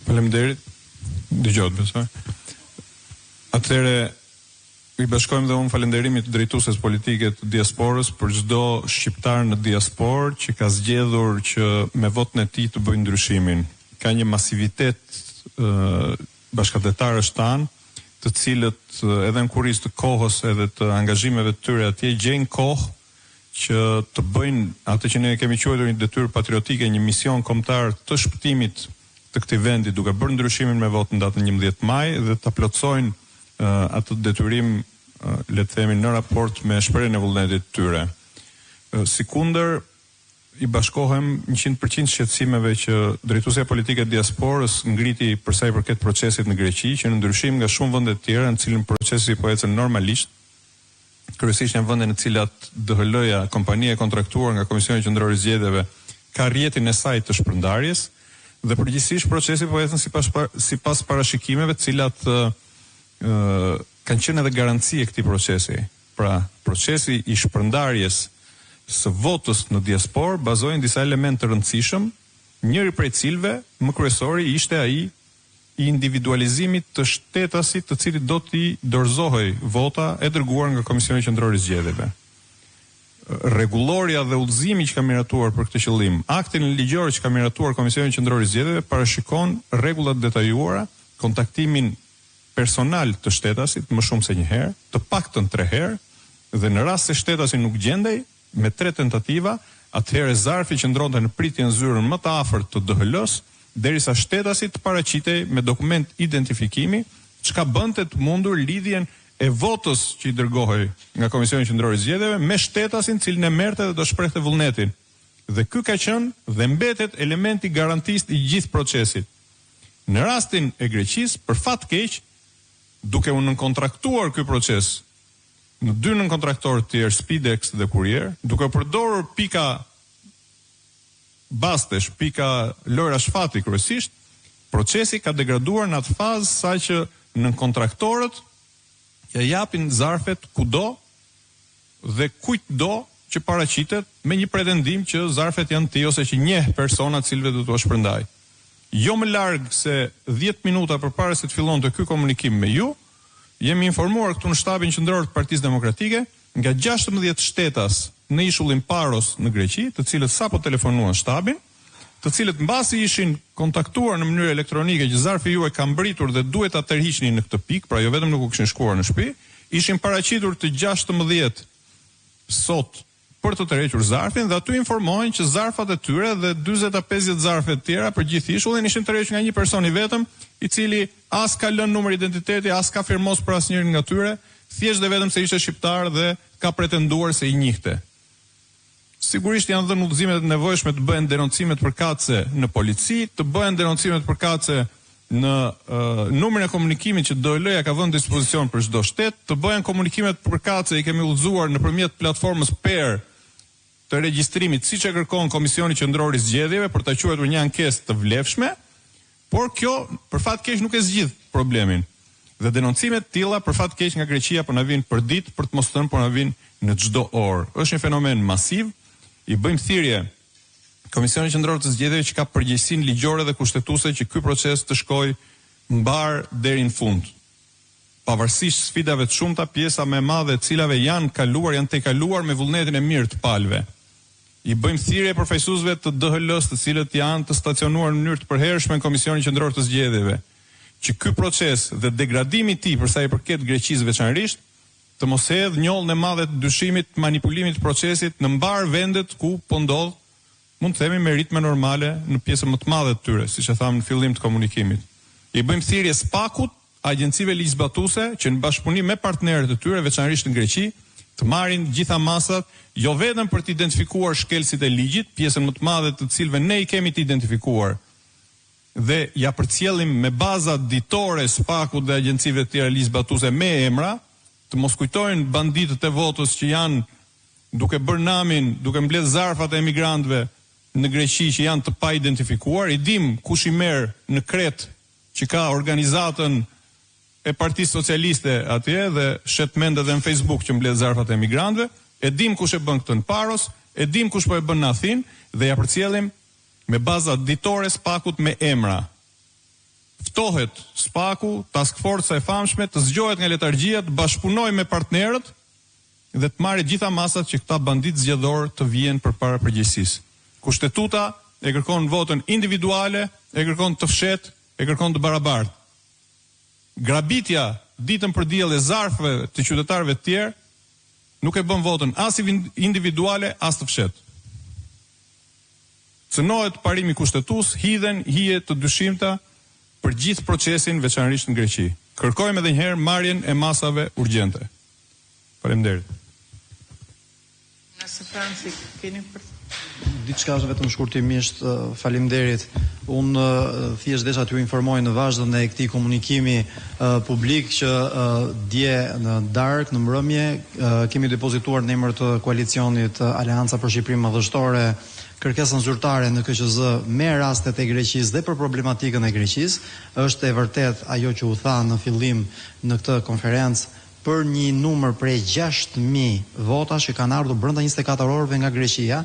Faleminderit. Dëgjoj, besoj. Atëherë i bashkojmë dhe unë falënderimit të drejtueses politike të diasporës për çdo shqiptar në diasporë që ka zgjedhur që me votën e tij të bëjë ndryshimin. Ka një masivitet bashkëdhetarësh tanë, të cilët edhe në kurriz të kohës edhe të angazhimeve të tyre atje gjejnë kohë që të bëjnë atë që ne kemi quajtur një detyrë patriotike, një mision kombëtar të shpëtimit të këtij vendi, duke bërë ndryshimin me votën datën 11 maj dhe ta plotësojnë atë detyrim, le të themi, në raport me shprehjen e vullnetit të tyre. Sikundër i bashkohem 100% shqetësimeve që drejtuesja politike e diasporës ngriti për sa i përket procesit në Greqi, që në ndryshim nga shumë vende të tjera në cilin procesi po ecën normalisht, kryesisht në vende në të cilat DHL-ja, kompania e kontraktuar nga Komisioni Qendror i Zgjedhjeve, ka rrjetin e saj të shpërndarjes dhe përgjithsisht procesi po ecën sipas parashikimeve të cilat kanë qenë edhe garanci e këtij procesi. Pra, procesi i shpërndarjes së votës në diasporë bazohen disa elementë të rëndësishëm, njëri prej cilëve, më kryesori, ishte ai i individualizimit të shtetasit të cilit do t'i dorëzohej vota e dërguar nga Komisioni Qendror i Zgjedhjeve. Rregulloria dhe udhëzimi që ka miratuar për këtë qëllim, akti ligjor që ka miratuar Komisioni Qendror i Zgjedhjeve parashikon rregullat detajuara, kontaktimin personal të shtetasit më shumë se një herë, të paktën 3 herë, dhe në rast se shtetasi nuk gjendej, me 3 tentativa, atëherë zarfi qëndronte në pritjen zyrën më të afërt të DHL-s, derisa shtetasi të paraqitej me dokument identifikimi, çka bënte të mundur lidhjen e votës që i dërgohej nga Komisioni Qendror i Zgjedhjeve me shtetasin, cilin e merrte dhe do shprehte vullnetin. Dhe ky ka qenë dhe mbetet elementi garantist i gjithë procesit. Në rastin e Greqisë, për fat keq, duke u nënkontraktuar ky proces në 2 nënkontraktorë të tjerë, Spidex dhe Kurier, duke përdorur pika Bastesh, pika Lojra Shfati kryesisht, procesi ka degraduar në atë fazë sa që nënkontraktorët ja japin zarfet kudo dhe kujt do që paraqitet me një pretendim që zarfet janë ti ose që njeh persona të cilëve do t'u shpërndaj. Jo më larg se 10 minuta përpara se të fillonte ky komunikim me ju, jemi informuar këtu në shtabin qendror të Partisë Demokratike nga 16 shtetas në ishullin Paros në Greqi, të cilët sapo telefonuan shtabin, të cilët mbasi ishin kontaktuar në mënyrë elektronike që zarfi juaj ka mbritur dhe duhet ta tërhiqni në këtë pikë, pra jo vetëm nuk u kishin shkuar në shtëpi, ishin paraqitur të 16 sot për të tërhequr zarfin dhe aty informohen që zarfat e tyre dhe 40-50 zarfe të tjera për gjithë ishullin ishin tërhequr nga një person i vetëm, i cili as ka lënë numër identiteti, as ka firmos për asnjërin nga tyre, thjesht dhe vetëm se ishte shqiptar dhe ka pretenduar se i njihte. Sigurisht janë dhënë udhëzimet e nevojshme të bëhen denoncimet përkatëse në polici, të bëhen denoncimet përkatëse në numrin e komunikimit që DHL-ja ka vënë në dispozicion për çdo shtet, të bëhen komunikimet përkatëse, i kemi udhëzuar nëpërmjet platformës PER të regjistrimit, siç e kërkon Komisioni Qendror i Zgjedhjeve për ta quajtur një ankesë të vlefshme, por kjo për fat keq nuk e zgjidh problemin. Dhe denoncimet të tilla për fat keq nga Greqia po na vijnë për ditë, për të mos thënë po na vijnë në çdo orë. Është një fenomen masiv. I bëjmë thirrje Komisionit Qendror të Zgjedhjeve që ka përgjegjësinë ligjore dhe kushtetuese që ky proces të shkojë mbar deri në fund. Pavarësisht sfidave të shumta, pjesa më e madhe e cilave janë tejkaluar me vullnetin e mirë të palëve. I bëjmë thirrje përfaqësuesve të DHL-s, të cilët janë të stacionuar në mënyrë të përhershme në Komisionin Qendror të Zgjedhjeve, që ky proces dhe degradimi i tij për sa i përket Greqisë veçanërisht, të mos hedh njollën e madhe të dyshimit, manipulimit të procesit në mbar vendet ku po ndodh, mund të themi me ritme normale në pjesën më të madhe të tyre, siç e tham në fillim të komunikimit. I bëjmë thirrje SPAK-ut, agjencive ligjzbatuese që në bashkëpunim me partnerët e tyre, veçanërisht në Greqi, të marrin gjitha masat, jo vetëm për të identifikuar shkelësit e ligjit, pjesën më të madhe të cilëve ne i kemi të identifikuar, dhe ja përcjellim me baza ditore SPAK-ut dhe agjencive të tjera ligjzbatuese me emra, të mos kujtojnë banditët e votës që janë duke bërë namin, duke mbledh zarfat e emigrantëve në Greqi që janë të pa identifikuar. I dim kush i merr në Kret që ka organizatën e Partisë Socialiste atje dhe shet mend edhe në Facebook që mbledh zarfat e emigrantëve. E dim kush e bën këtë në Paros, e dim kush po e bën në Athinë dhe ja përcjellim me baza ditore SPAK-ut me emra. ftohet SPAK-u, task force e famshme, të zgjohet nga letargjia, të bashkëpunojë me partnerët dhe të marrë gjitha masat që këta bandit zgjedhor të vijnë përpara përgjegjësisë. Kushtetuta e kërkon votën individuale, e kërkon të fshehtë, e kërkon të barabartë. Grabitja ditën për diell e zarfëve të qytetarëve të tjerë nuk e bën votën as individuale as të fshehtë. Cënohet parimi kushtetues, hidhen hije të dyshimta për gjithë procesin, veçanërisht në Greqi. Kërkojmë edhe një herë marrjen e masave urgjente. Faleminderit. Nëse Franci keni për diçka vetëm shkurtimisht, faleminderit. Unë thjesht desha t'ju informoj në vazhdim e këtij komunikimi publik që dje në darkë, në mbrëmje, kemi depozituar në emër të koalicionit Aleanca për Shqipërinë Madhështore kërkesën zyrtare në KQZ me rastet e Greqisë dhe për problematikën e Greqisë. Është e vërtet ajo që u tha në fillim në këtë konferencë për një numër prej 6.000 votash që kanë ardhur brenda 24 orëve nga Greqia.